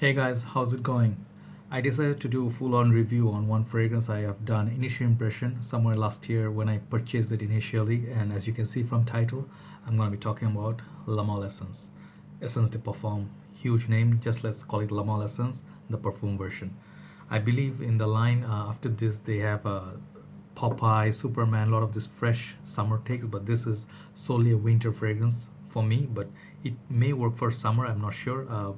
Hey guys, how's it going? I decided to do a full-on review on one fragrance I have done initial impression somewhere last year when I purchased it initially, and as you can see from title, I'm going to be talking about La Male Essence. Essence de Parfum, huge name, just let's call it La Male Essence, the perfume version. I believe in the line after this they have Popeye, Superman, a lot of this fresh summer takes, but this is solely a winter fragrance for me, but it may work for summer, I'm not sure.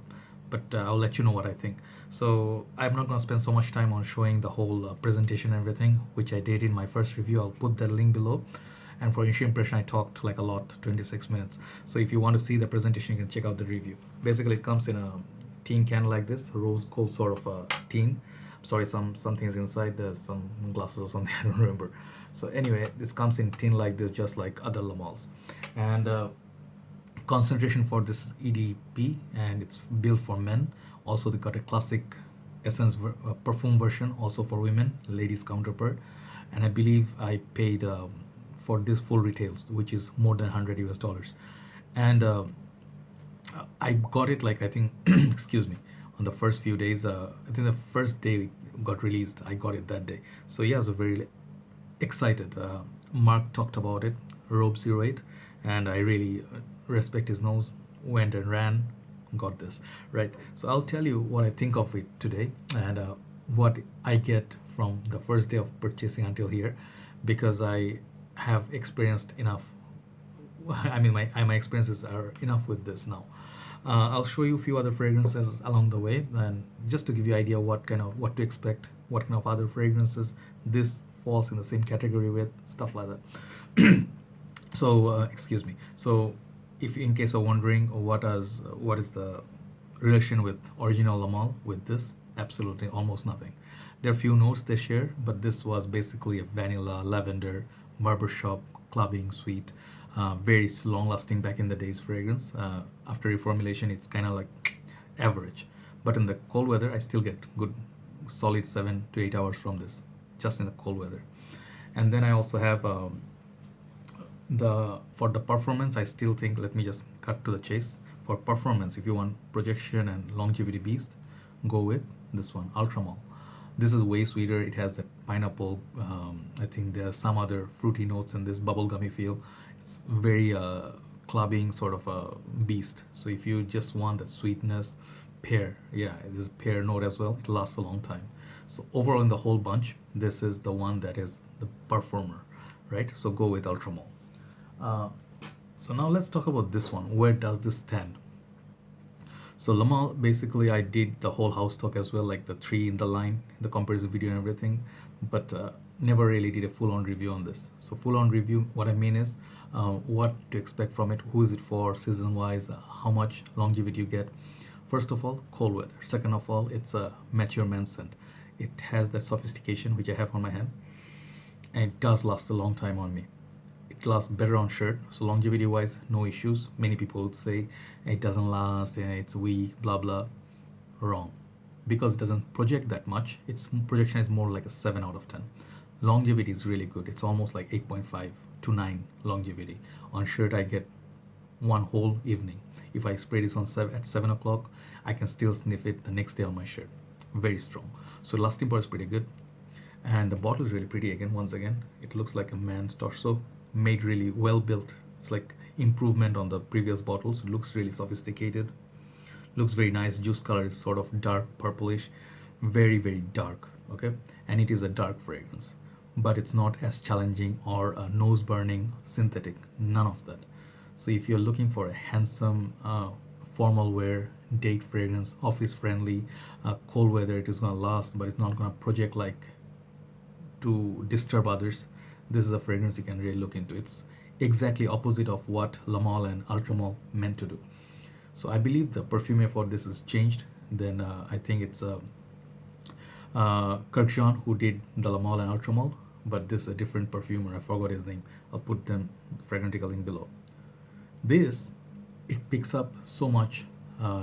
But I'll let you know what I think. So I'm not going to spend so much time on showing the whole presentation and everything, which I did in my first review. I'll put that link below. And for initial impression, I talked like a lot, 26 minutes. So if you want to see the presentation, you can check out the review. Basically, it comes in a tin can like this, rose gold sort of a tin. Sorry, something is inside. There's some glasses or something. I don't remember. So anyway, this comes in tin like this, just like other Lamals. And concentration for this is EDP and it's built for men. Also, they got a classic essence perfume version also for women, ladies counterpart. And I believe I paid for this full retails, which is more than 100 US dollars. And I got it like I think, excuse me, on the first few days. I think the first day it got released, I got it that day. So yeah, I was very excited. Mark talked about it, Robe 08, and I really respect his nose. Went and ran, got this right. So I'll tell you what I think of it today and what I get from the first day of purchasing until here, because I have experienced enough. I mean, my experiences are enough with this now. I'll show you a few other fragrances along the way, and just to give you idea what to expect, what kind of other fragrances this falls in the same category with, stuff like that. So excuse me. So if in case of wondering what is the relation with original Lamal with this, absolutely almost nothing. There are few notes they share, but this was basically a vanilla, lavender, barbershop, clubbing, sweet, very long lasting back in the days fragrance. After reformulation, it's kind of like average, but in the cold weather, I still get good, solid 7 to 8 hours from this, just in the cold weather. And then I also have the for the performance. I still think, let me just cut to the chase. For performance, if you want projection and longevity beast, go with this one, Ultramall. This is way sweeter. It has that pineapple, I think there are some other fruity notes in this bubblegummy feel. It's very clubbing sort of a beast. So if you just want that sweetness, pear, yeah, this pear note as well, it lasts a long time. So overall in the whole bunch, this is the one that is the performer, right? So go with Ultramall. uh, so now let's talk about this one. Where does this stand? So Lamal, basically I did the whole house talk as well, like the three in the line, the comparison video and everything, but never really did a full-on review on this. So full-on review, what I mean is what to expect from it, who is it for, season-wise, how much longevity you get. First of all, cold weather. Second of all, it's a mature man scent. It has that sophistication which I have on my hand, and it does last a long time on me. It lasts better on shirt, so longevity wise, no issues. Many people would say it doesn't last, it's weak, blah blah. Wrong, because it doesn't project that much. Its projection is more like a 7 out of 10. Longevity is really good. It's almost like 8.5 to 9 longevity. On shirt, I get one whole evening. If I spray this on at 7 o'clock, I can still sniff it the next day on my shirt. Very strong. So lasting power is pretty good. And the bottle is really pretty again. Once again, it looks like a man's torso, made really well built. It's like improvement on the previous bottles. It looks really sophisticated, looks very nice. Juice color is sort of dark purplish, very very dark. Okay, and it is a dark fragrance, but it's not as challenging or a nose burning synthetic, none of that. So if you're looking for a handsome formal wear date fragrance, office friendly, cold weather, it is gonna last, but it's not gonna project like to disturb others, this is a fragrance you can really look into. It's exactly opposite of what Lamal and Ultramall meant to do. So I believe the perfumer for this is changed. Then I think it's Kirkjean who did the Lamal and Ultramall, but this is a different perfumer. I forgot his name. I'll put them fragrantica link below. This, it picks up so much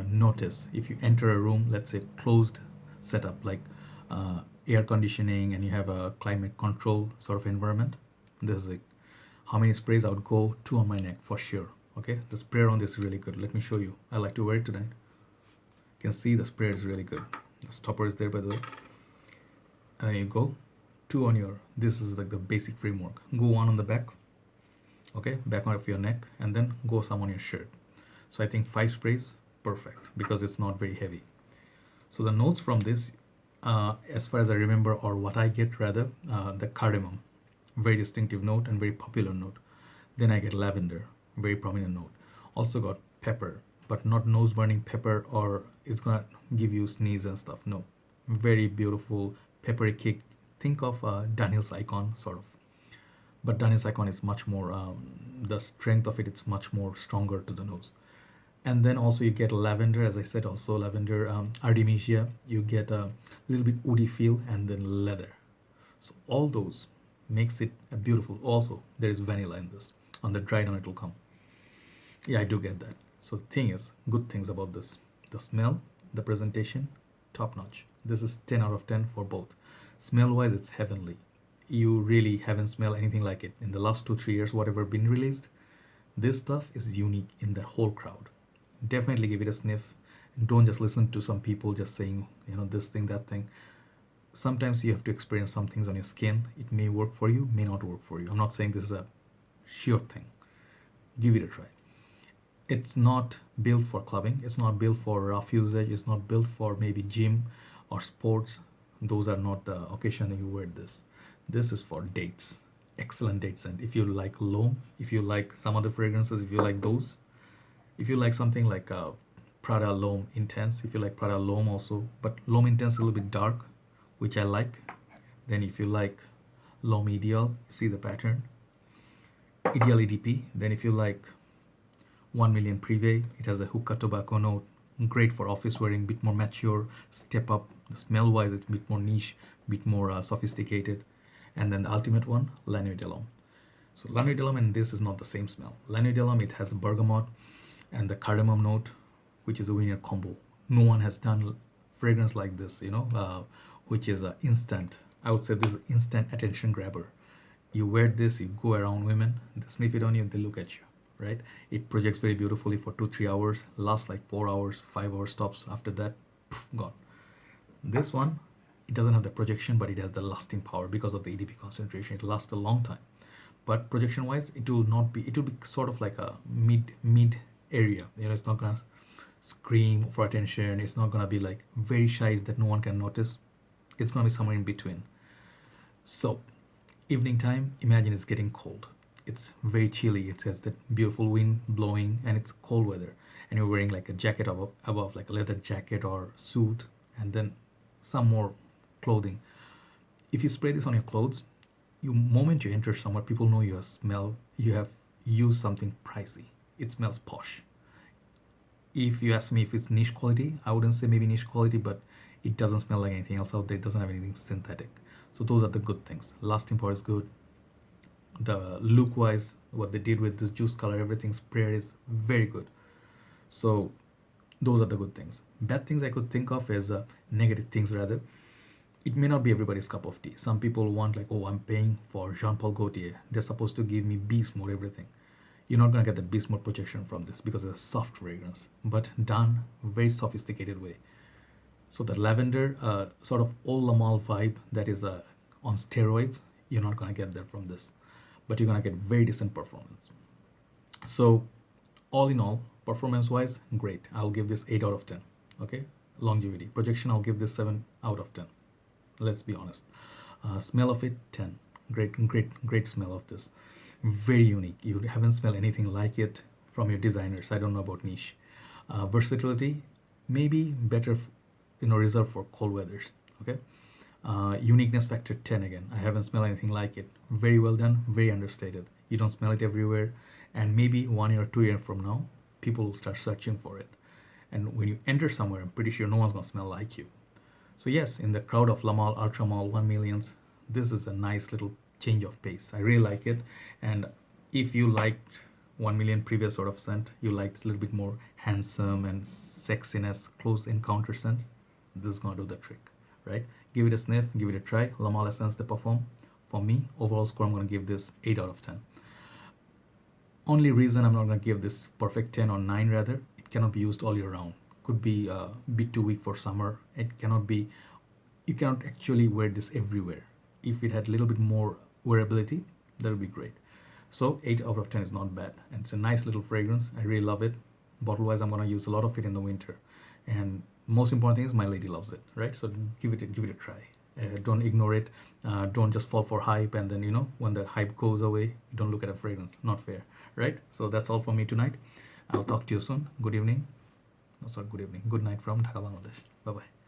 notice if you enter a room, let's say closed setup like air conditioning, and you have a climate control sort of environment. This is it. How many sprays? I would go 2 on my neck for sure. Okay, the sprayer on this is really good. Let me show you. I like to wear it tonight. You can see the spray is really good. The stopper is there, by the way. And then you go two on your, this is like the basic framework. Go one on the back, okay, back of your neck, and then go some on your shirt. So I think 5 sprays, perfect, because it's not very heavy. So the notes from this, as far as I remember, or what I get rather, the cardamom, very distinctive note and very popular note. Then I get lavender, very prominent note. Also got pepper, but not nose burning pepper or it's gonna give you sneeze and stuff. No, very beautiful peppery kick. Think of Daniel's Icon sort of, but Daniel's Icon is much more, the strength of it, it's much more stronger to the nose. And then also you get lavender, as I said, also lavender, artemisia, you get a little bit woody feel, and then leather. So all those makes it a beautiful. Also there is vanilla in this. On the dry down it will come. Yeah, I do get that. So the thing is, good things about this, the smell, the presentation, top notch. This is 10 out of 10 for both. Smell wise, it's heavenly. You really haven't smelled anything like it in the last 2-3 years, whatever been released. This stuff is unique in the whole crowd. Definitely give it a sniff. Don't just listen to some people just saying, you know, this thing, that thing. Sometimes you have to experience some things on your skin. It may work for you, may not work for you. I'm not saying this is a sure thing. Give it a try. It's not built for clubbing. It's not built for rough usage. It's not built for maybe gym or sports. Those are not the occasion you wear this. This is for dates. Excellent date scent. If you like L'Homme, if you like some other fragrances, if you like those, if you like something like Prada L'Homme Intense, if you like Prada L'Homme also, but L'Homme Intense is a little bit dark, which I like. Then if you like L'Homme Ideal, see the pattern. Ideal EDP. Then if you like 1 million Privé, it has a hookah tobacco note, great for office wearing, bit more mature, step up. The smell wise, it's a bit more niche, bit more sophisticated. And then the ultimate one, La Nuit de l'Homme. So La Nuit de l'Homme and this is not the same smell. La Nuit de l'Homme, it has bergamot and the cardamom note, which is a winner combo. No one has done fragrance like this, you know, which is instant. I would say this is instant attention grabber. You wear this, you go around women, they sniff it on you, they look at you, right? It projects very beautifully for 2-3 hours, lasts like 4 hours, 5 hours tops. After that, poof, gone. This one, it doesn't have the projection, but it has the lasting power because of the EDP concentration. It lasts a long time. But projection wise, it will not be, it will be sort of like a mid area. You know, it's not gonna scream for attention. It's not gonna be like very shy that no one can notice. It's gonna be somewhere in between. So evening time, imagine it's getting cold. It's very chilly. It has that beautiful wind blowing and it's cold weather. And you're wearing like a jacket above like a leather jacket or suit, and then some more clothing. If you spray this on your clothes, moment you enter somewhere, people know you have used something pricey. It smells posh. If you ask me if it's niche quality, I wouldn't say maybe niche quality, but it doesn't smell like anything else out there. It doesn't have anything synthetic. So those are the good things. Lasting power is good. The look wise, what they did with this juice color, everything spray is very good. So those are the good things. Bad things I could think of as negative things rather. It may not be everybody's cup of tea. Some people want like, oh, I'm paying for Jean Paul Gaultier. They're supposed to give me beast mode everything. You're not gonna get the beast mode projection from this because it's a soft fragrance, but done very sophisticated way. So the lavender, sort of old Lamal vibe that is on steroids, you're not gonna get that from this, but you're gonna get very decent performance. So all in all, performance wise, great. I'll give this 8 out of 10. Okay, longevity projection, I'll give this 7 out of 10. Let's be honest. Smell of it, 10. Great smell of this. Very unique. You haven't smelled anything like it from your designers. I don't know about niche. Versatility, maybe better, reserved for cold weathers. Okay. Uniqueness factor 10 again. I haven't smelled anything like it. Very well done. Very understated. You don't smell it everywhere, and maybe 1 year or 2 years from now, people will start searching for it. And when you enter somewhere, I'm pretty sure no one's gonna smell like you. So yes, in the crowd of Lamal, Ultramal, 1 millions, this is a nice little change of pace. I really like it. And if you liked 1 million previous sort of scent, you liked a little bit more handsome and sexiness, close encounter scent, this is gonna do the trick, right? Give it a sniff, give it a try. Lamal Essence de Parfum. For me, overall score, I'm gonna give this 8 out of 10. Only reason I'm not gonna give this perfect 10 or 9 rather, it cannot be used all year round. could be a bit too weak for summer. It cannot be, you cannot actually wear this everywhere. If it had a little bit more wearability, that would be great. So 8 out of 10 is not bad, and it's a nice little fragrance. I really love it. Bottle wise, I'm gonna use a lot of it in the winter, and most important thing is my lady loves it, right? So give it a try. Don't ignore it. Don't just fall for hype, and then when the hype goes away, you don't look at a fragrance. Not fair, right? So that's all for me tonight. I'll talk to you soon. Good evening. No, sorry, good evening. Good night from Dhaka, Bangladesh. Bye bye.